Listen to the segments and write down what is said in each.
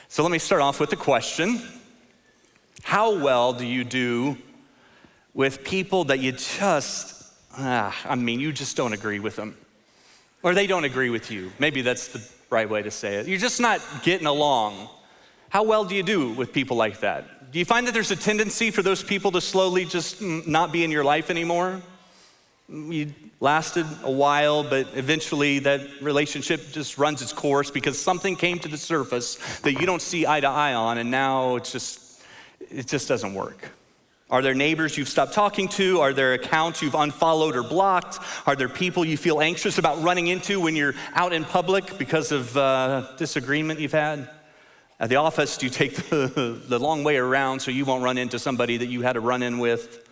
So let me start off with the question. How well do you do with people that you just, you just don't agree with them? Or they don't agree with you. Maybe that's the right way to say it. You're just not getting along. How well do you do with people like that? Do you find that there's a tendency for those people to slowly just not be in your life anymore? You lasted a while, but eventually that relationship just runs its course because something came to the surface that you don't see eye to eye on, and now it just doesn't work. Are there neighbors you've stopped talking to? Are there accounts you've unfollowed or blocked? Are there people you feel anxious about running into when you're out in public because of disagreement you've had? At the office, do you take the long way around so you won't run into somebody that you had a run-in with?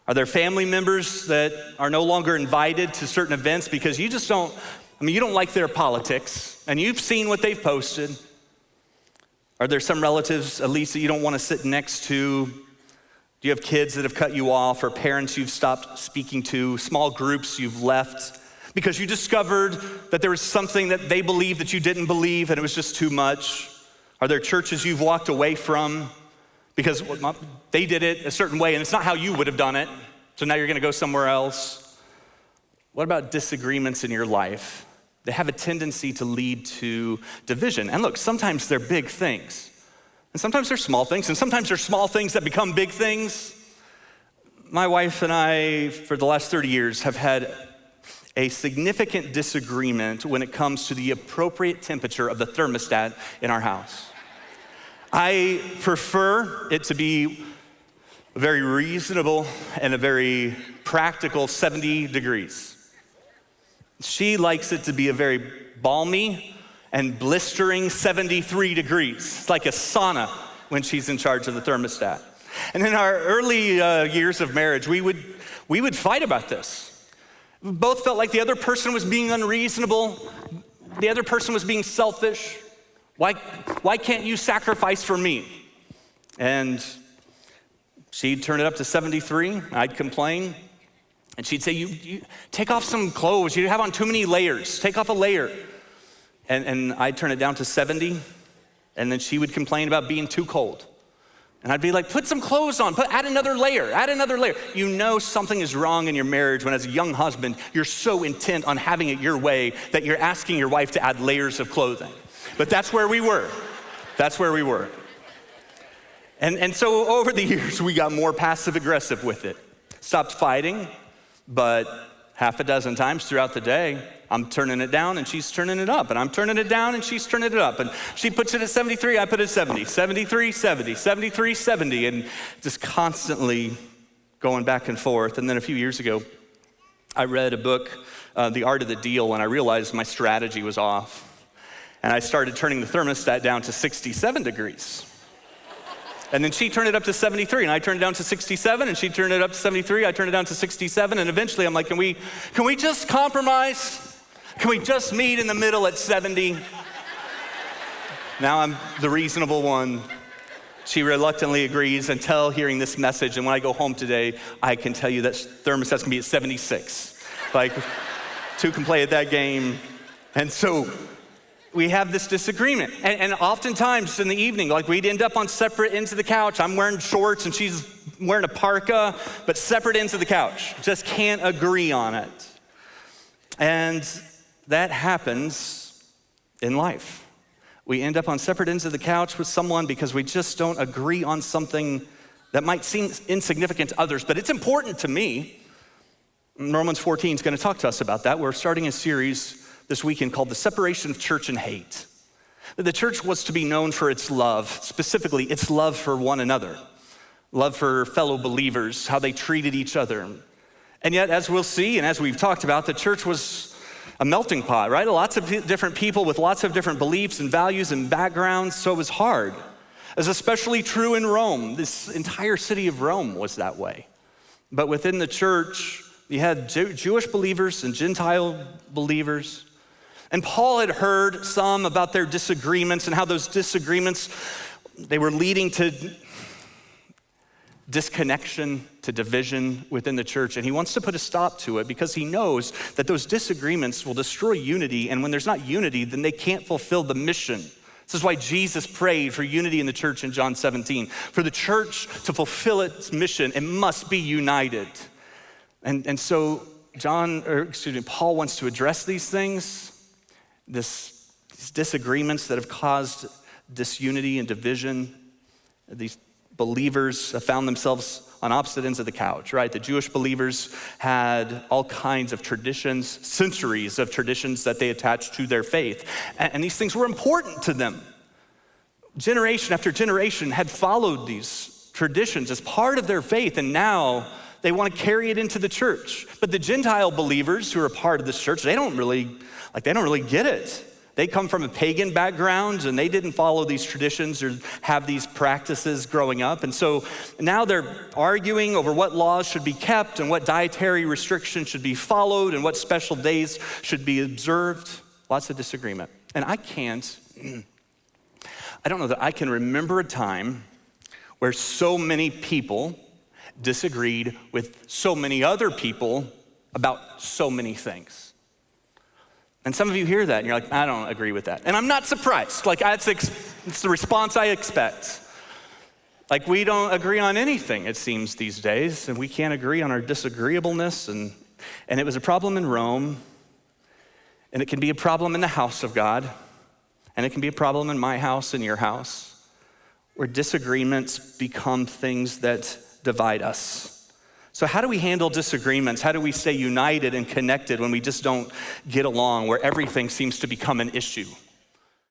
Are there family members that are no longer invited to certain events because you just don't like their politics and you've seen what they've posted? Are there some relatives, at least, that you don't want to sit next to? Do you have kids that have cut you off, or parents you've stopped speaking to, small groups you've left because you discovered that there was something that they believed that you didn't believe and it was just too much? Are there churches you've walked away from because they did it a certain way and it's not how you would have done it, so now you're gonna go somewhere else? What about disagreements in your life? They have a tendency to lead to division. And look, sometimes they're big things. And sometimes they're small things, and sometimes they're small things that become big things. My wife and I, for the last 30 years, have had a significant disagreement when it comes to the appropriate temperature of the thermostat in our house. I prefer it to be very reasonable and a very practical 70 degrees. She likes it to be a very balmy and blistering 73 degrees. It's like a sauna when she's in charge of the thermostat. And in our early years of marriage, we would fight about this. We both felt like the other person was being unreasonable. The other person was being selfish. Why can't you sacrifice for me? And she'd turn it up to 73. I'd complain. And she'd say, you take off some clothes. You have on too many layers. Take off a layer. And I'd turn it down to 70. And then she would complain about being too cold. And I'd be like, put some clothes on, add another layer, add another layer. You know something is wrong in your marriage when as a young husband, you're so intent on having it your way that you're asking your wife to add layers of clothing. But that's where we were. That's where we were. And so over the years, we got more passive aggressive with it. Stopped fighting, but half a dozen times throughout the day, I'm turning it down and she's turning it up, and I'm turning it down and she's turning it up, and she puts it at 73, I put it at 70, 73, 70, 73, 70, and just constantly going back and forth. And then a few years ago, I read a book, The Art of the Deal, and I realized my strategy was off. And I started turning the thermostat down to 67 degrees. And then she turned it up to 73, and I turned it down to 67, and she turned it up to 73, I turned it down to 67, and eventually I'm like, can we just compromise? Can we just meet in the middle at 70? Now I'm the reasonable one. She reluctantly agrees until hearing this message, and when I go home today, I can tell you that thermostat's gonna be at 76. Like, two can play at that game. And so we have this disagreement. And oftentimes in the evening, like, we'd end up on separate ends of the couch. I'm wearing shorts and she's wearing a parka, but separate ends of the couch. Just can't agree on it. And that happens in life. We end up on separate ends of the couch with someone because we just don't agree on something that might seem insignificant to others, but it's important to me. Romans 14 is going to talk to us about that. We're starting a series this weekend called The Separation of Church and Hate. The church was to be known for its love, specifically its love for one another, love for fellow believers, how they treated each other. And yet, as we'll see, and as we've talked about, the church was a melting pot, right? Lots of different people with lots of different beliefs and values and backgrounds, so it was hard. It was especially true in Rome. This entire city of Rome was that way. But within the church, you had Jewish believers and Gentile believers. And Paul had heard some about their disagreements and how those disagreements, they were leading to disconnection, to division within the church. And he wants to put a stop to it because he knows that those disagreements will destroy unity. And when there's not unity, then they can't fulfill the mission This is why Jesus prayed for unity in the church in John 17. For the church to fulfill its mission, it must be united. And so Paul wants to address these things, these disagreements that have caused disunity and division. These believers have found themselves on opposite ends of the couch, right? The Jewish believers had all kinds of traditions, centuries of traditions that they attached to their faith. And these things were important to them. Generation after generation had followed these traditions as part of their faith, and now they want to carry it into the church. But the Gentile believers who are a part of this church, they don't really get it. They come from a pagan background and they didn't follow these traditions or have these practices growing up. And so now they're arguing over what laws should be kept and what dietary restrictions should be followed and what special days should be observed. Lots of disagreement. And I don't know that I can remember a time where so many people disagreed with so many other people about so many things. And some of you hear that and you're like, I don't agree with that. And I'm not surprised. Like, it's the response I expect. Like, we don't agree on anything, it seems, these days, and we can't agree on our disagreeableness. And it was a problem in Rome, and it can be a problem in the house of God, and it can be a problem in my house and your house, where disagreements become things that divide us. So how do we handle disagreements? How do we stay united and connected when we just don't get along, where everything seems to become an issue?